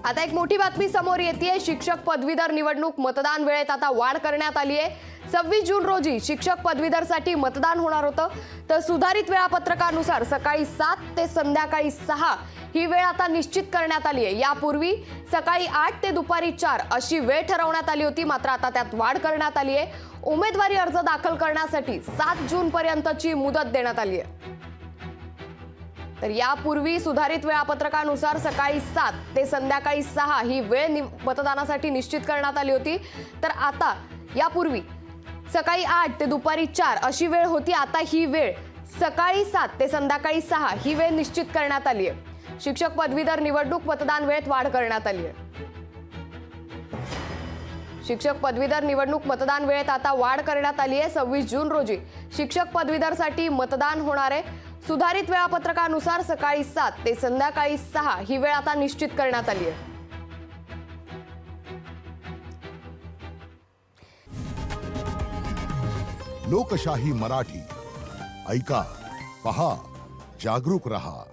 आता एक मोठी बातमी समोर येते। शिक्षक पदवीधर निवडणूक मतदान वेळेत आता वाढ करण्यात आली आहे। 26 जून रोजी शिक्षक पदवीधरसाठी मतदान होणार होतं, तर सुधारित वेळापत्रकानुसार सकाळी 7 ते संध्याकाळी 6 ही वेळ आता निश्चित करण्यात आली आहे। यापूर्वी सकाळी 8 ते दुपारी 4 अशी वेळ ठरवण्यात आली होती, मात्र आता त्यात वाढ करण्यात आली आहे। उमेदवारी अर्ज दाखल करण्यासाठी 7 जून पर्यंतची मुदत देण्यात आली आहे। तर यापूर्वी सुधारित वेळापत्रकानुसार सकाळी 7 ते संध्याकाळी 6 ही वेळ मतदानासाठी निश्चित करण्यात आली होती, तर आता यापूर्वी सकाळी 8 ते दुपारी 4 अशी वेळ होती। आता ही वेळ सकाळी 7 ते संध्याकाळी 6 ही वेळ निश्चित करण्यात आली आहे। शिक्षक पदवीधर निवडणूक मतदान वेळेत वाढ करण्यात आली आहे। शिक्षक पदवीधर निवडणूक मतदान वेळेत आता वाढ करण्यात आली आहे। 26 जून रोजी शिक्षक पदवीधरसाठी मतदान होणार आहे। सुधारित वेळापत्रकानुसार सकाळी 7 ते संध्याकाळी 6 ही वेळ आता निश्चित करण्यात आली आहे। लोकशाही मराठी ऐका, पहा, जागरूक रहा।